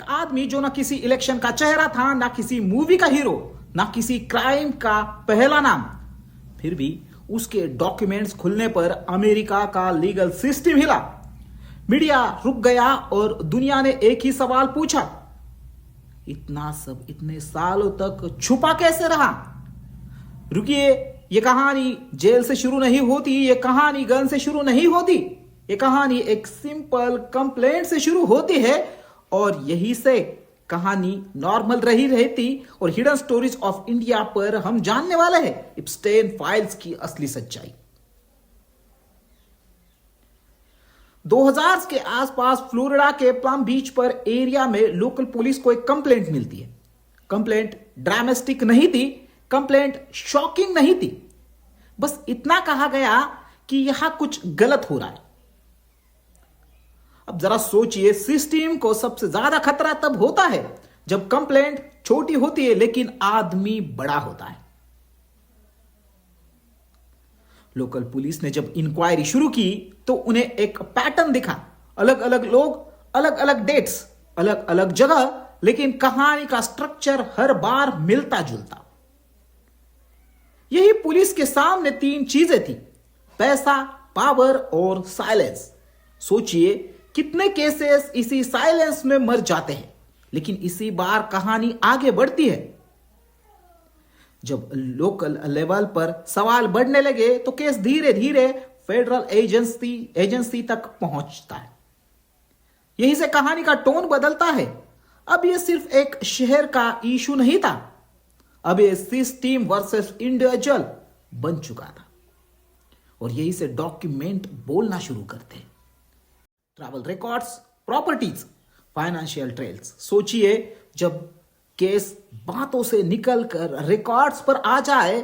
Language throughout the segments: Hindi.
आदमी जो ना किसी इलेक्शन का चेहरा था, ना किसी मूवी का हीरो, ना किसी क्राइम का पहला नाम, फिर भी उसके डॉक्यूमेंट्स खुलने पर अमेरिका का लीगल सिस्टम हिला। मीडिया रुक गया और दुनिया ने एक ही सवाल पूछा, इतना सब इतने सालों तक छुपा कैसे रहा? रुकिए, ये कहानी जेल से शुरू नहीं होती, ये कहानी गन से शुरू नहीं होती, ये कहानी एक सिंपल कंप्लेंट से शुरू होती है और यही से कहानी नॉर्मल रही रहती और हिडन स्टोरीज ऑफ इंडिया पर हम जानने वाले हैं एप्स्टेन फाइल्स की असली सच्चाई। 2000 के आसपास फ्लोरिडा के प्लम बीच पर एरिया में लोकल पुलिस को एक कंप्लेंट मिलती है। कंप्लेंट ड्रामेस्टिक नहीं थी, कंप्लेंट शॉकिंग नहीं थी, बस इतना कहा गया कि यहां कुछ गलत हो रहा है। अब जरा सोचिए, सिस्टम को सबसे ज्यादा खतरा तब होता है जब कंप्लेंट छोटी होती है लेकिन आदमी बड़ा होता है। लोकल पुलिस ने जब इंक्वायरी शुरू की तो उन्हें एक पैटर्न दिखा, अलग अलग लोग, अलग अलग डेट्स, अलग अलग जगह, लेकिन कहानी का स्ट्रक्चर हर बार मिलता जुलता। यही पुलिस के सामने तीन चीजें थी, पैसा, पावर और साइलेंस। सोचिए कितने केसेस इसी साइलेंस में मर जाते हैं, लेकिन इसी बार कहानी आगे बढ़ती है। जब लोकल लेवल पर सवाल बढ़ने लगे तो केस धीरे धीरे फेडरल एजेंसी तक पहुंचता है। यही से कहानी का टोन बदलता है। अब यह सिर्फ एक शहर का इशू नहीं था, अब यह सिस्टम वर्सेस इंडिविजुअल बन चुका था। और यही से डॉक्यूमेंट बोलना शुरू करते हैं। Travel records, properties, financial trails. सोचिए जब केस बातों से निकलकर रिकॉर्ड्स पर आ जाए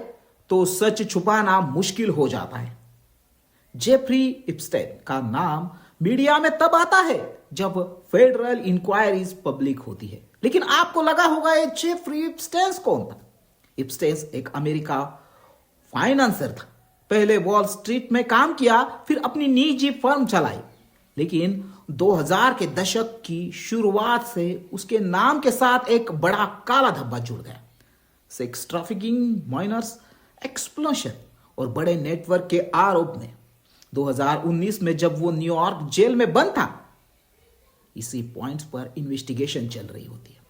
तो सच छुपाना मुश्किल हो जाता है। जेफरी एप्स्टेन का नाम मीडिया में तब आता है जब फेडरल इंक्वायरीज पब्लिक होती है। लेकिन आपको लगा होगा ये जेफरी एप्स्टेन कौन था? एप्स्टेन एक अमेरिका फाइनेंसर था। पहले वॉल स्ट्रीट में काम किया, फिर अपनी निजी फर्म चलाई। लेकिन 2000 के दशक की शुरुआत से उसके नाम के साथ एक बड़ा काला धब्बा जुड़ गया। सेक्स ट्रैफिकिंग, माइनर्स एक्सप्लोशन और बड़े नेटवर्क के आरोप ने 2019 में जब वो न्यूयॉर्क जेल में बंद था, इसी पॉइंट्स पर इन्वेस्टिगेशन चल रही होती है।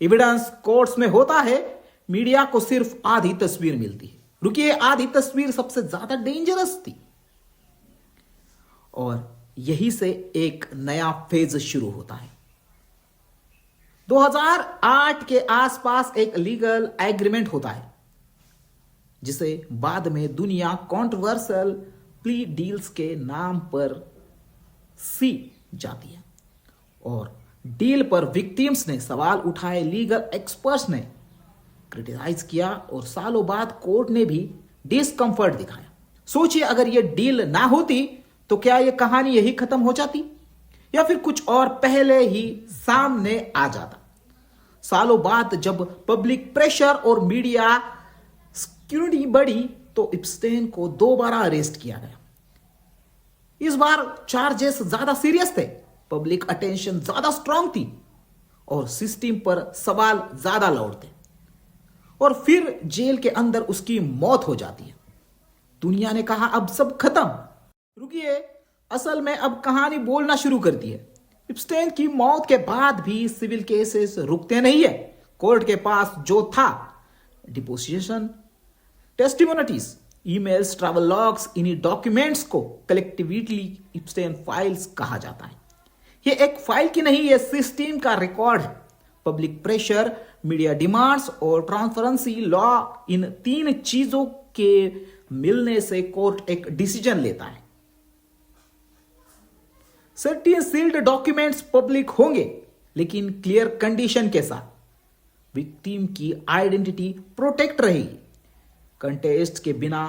एविडेंस कोर्ट्स में होता है, मीडिया को सिर्फ आधी तस्वीर मिलती है। रुकिए, आधी तस्वीर सबसे ज्यादा डेंजरस थी। और यही से एक नया फेज शुरू होता है। 2008 के आसपास एक लीगल एग्रीमेंट होता है जिसे बाद में दुनिया कंट्रोवर्शियल प्ली डील्स के नाम पर सी जाती है। और डील पर विक्टिम्स ने सवाल उठाए, लीगल एक्सपर्ट्स ने क्रिटिसाइज किया और सालों बाद कोर्ट ने भी डिस्कंफर्ट दिखाया। सोचिए अगर यह डील ना होती तो क्या यह कहानी यही खत्म हो जाती या फिर कुछ और पहले ही सामने आ जाता। सालों बाद जब पब्लिक प्रेशर और मीडिया स्क्रूटिनी बढ़ी तो एप्स्टेन को दोबारा अरेस्ट किया गया। इस बार चार्जेस ज्यादा सीरियस थे, पब्लिक अटेंशन ज्यादा स्ट्रांग थी और सिस्टम पर सवाल ज्यादा लौटते। और फिर जेल के अंदर उसकी मौत हो जाती है। दुनिया ने कहा अब सब खत्म। रुकिए, असल में अब कहानी बोलना शुरू करती है। एप्स्टेन की मौत के बाद भी सिविल केसेस रुकते नहीं है। कोर्ट के पास जो था, deposition, testimonies, emails, travel logs, इन्हीं डॉक्यूमेंट्स को कलेक्टिवली एप्स्टेन फाइल्स कहा जाता है। यह एक फाइल की नहीं, यह सिस्टम का रिकॉर्ड है। पब्लिक प्रेशर, मीडिया डिमांड्स और ट्रांसपेरेंसी लॉ, इन तीन चीजों के मिलने से कोर्ट एक डिसीजन लेता है। सर्टेन सील्ड डॉक्यूमेंट्स पब्लिक होंगे, लेकिन क्लियर कंडीशन के साथ। विक्टिम की आइडेंटिटी प्रोटेक्ट रहेगी। कंटेस्ट के बिना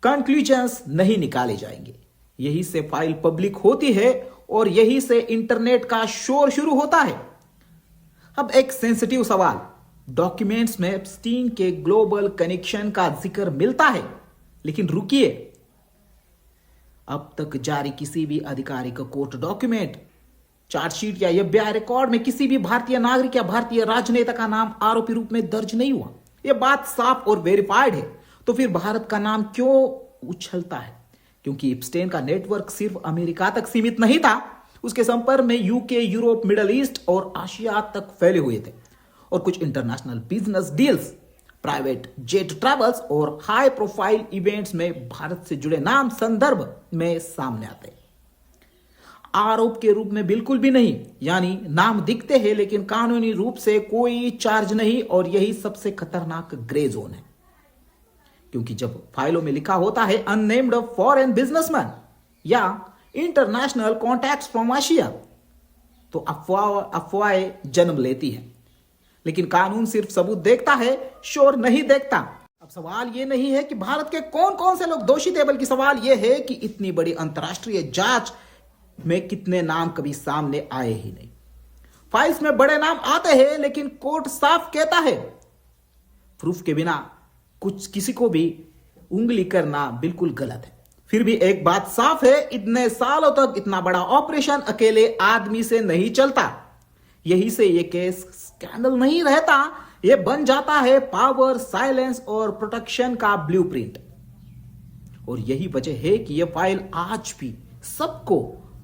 कंक्लूजन्स नहीं निकाले जाएंगे। यही से फाइल पब्लिक होती है और यही से इंटरनेट का शोर शुरू होता है। अब एक सेंसिटिव सवाल, डॉक्यूमेंट्स में एप्स्टीन के ग्लोबल कनेक्शन का जिक्र मिलता है, लेकिन रुकिए, अब तक जारी किसी भी आधिकारिक कोर्ट डॉक्यूमेंट चार्जशीट या एफबीआई रिकॉर्ड में किसी भी भारतीय नागरिक या भारतीय राजनेता का नाम आरोपी रूप में दर्ज नहीं हुआ। यह बात साफ और वेरीफाइड है। तो फिर भारत का नाम क्यों उछलता है? क्योंकि इप्स्टेन का नेटवर्क सिर्फ अमेरिका तक सीमित नहीं था, उसके संपर्क में यूके, यूरोप, मिडल ईस्ट और आशिया तक फैले हुए थे। और कुछ international business deals, private jet travels और हाई प्रोफाइल इवेंट्स में भारत से जुड़े नाम संदर्भ में सामने आते हैं। आरोप के रूप में बिल्कुल भी नहीं, यानी नाम दिखते हैं लेकिन कानूनी रूप से कोई चार्ज नहीं। और यही सबसे खतरनाक ग्रे जोन है, क्योंकि जब फाइलों में लिखा होता है अननेम्ड फॉरेन बिजनेसमैन या इंटरनेशनल कॉन्टैक्ट्स फ्रॉम आशिया, तो अफवाहें जन्म लेती है। लेकिन कानून सिर्फ सबूत देखता है, शोर नहीं देखता। अब सवाल यह नहीं है कि भारत के कौन कौन से लोग दोषी थे, बल्कि सवाल यह है कि इतनी बड़ी अंतरराष्ट्रीय जांच में कितने नाम कभी सामने आए ही नहीं। फाइल्स में बड़े नाम आते हैं, लेकिन कोर्ट साफ कहता है प्रूफ के बिना कुछ किसी को भी उंगली करना बिल्कुल गलत है। फिर भी एक बात साफ है, इतने सालों तक इतना बड़ा ऑपरेशन अकेले आदमी से नहीं चलता। यही से यह केस स्कैंडल नहीं रहता, यह बन जाता है पावर, साइलेंस और प्रोटेक्शन का ब्लूप्रिंट। और यही वजह है कि यह फाइल आज भी सबको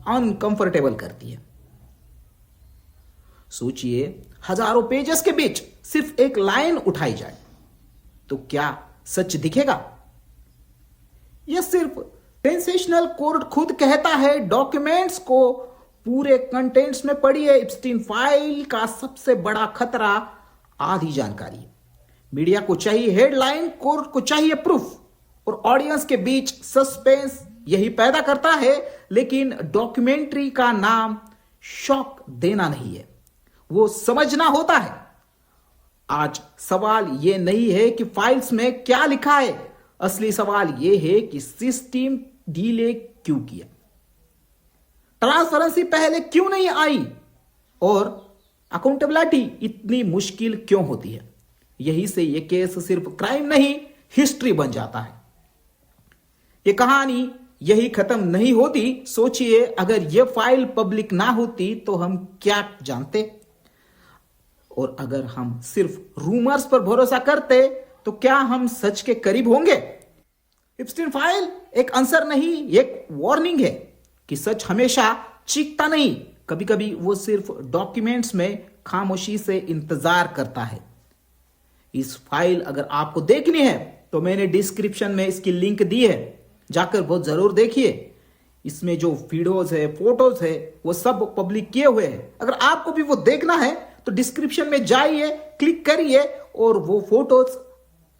अनकंफर्टेबल करती है। सोचिए, हजारों पेजेस के बीच सिर्फ एक लाइन उठाई जाए तो क्या सच दिखेगा? यह सिर्फ सेंसेशनल। कोर्ट खुद कहता है डॉक्यूमेंट्स को पूरे कंटेंट्स में पढ़िए। इप्स्टीन फाइल का सबसे बड़ा खतरा आधी जानकारी है। मीडिया को चाहिए हेडलाइन, कोर्ट को चाहिए प्रूफ, और ऑडियंस के बीच सस्पेंस यही पैदा करता है। लेकिन डॉक्यूमेंट्री का नाम शॉक देना नहीं है, वो समझना होता है। आज सवाल यह नहीं है कि फाइल्स में क्या लिखा है, असली सवाल यह है कि सिस्टम डीले क्यों किया, ट्रांसपेरेंसी पहले क्यों नहीं आई, और अकाउंटेबिलिटी इतनी मुश्किल क्यों होती है। यही से यह केस सिर्फ क्राइम नहीं, हिस्ट्री बन जाता है। यह कहानी यही खत्म नहीं होती। सोचिए, अगर यह फाइल पब्लिक ना होती तो हम क्या जानते, और अगर हम सिर्फ रूमर्स पर भरोसा करते तो क्या हम सच के करीब होंगे? इप्स्टीन फाइल एक आंसर नहीं, एक वार्निंग है कि सच हमेशा चीखता नहीं। कभी कभी वो सिर्फ डॉक्यूमेंट्स में खामोशी से इंतजार करता है। इस फाइल अगर आपको देखनी है तो मैंने डिस्क्रिप्शन में इसकी लिंक दी है, जाकर बहुत जरूर देखिए। इसमें जो वीडियोस है, फोटोज है, वो सब पब्लिक किए हुए हैं। अगर आपको भी वो देखना है तो डिस्क्रिप्शन में जाइए, क्लिक करिए और वो फोटोज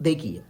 देखिए।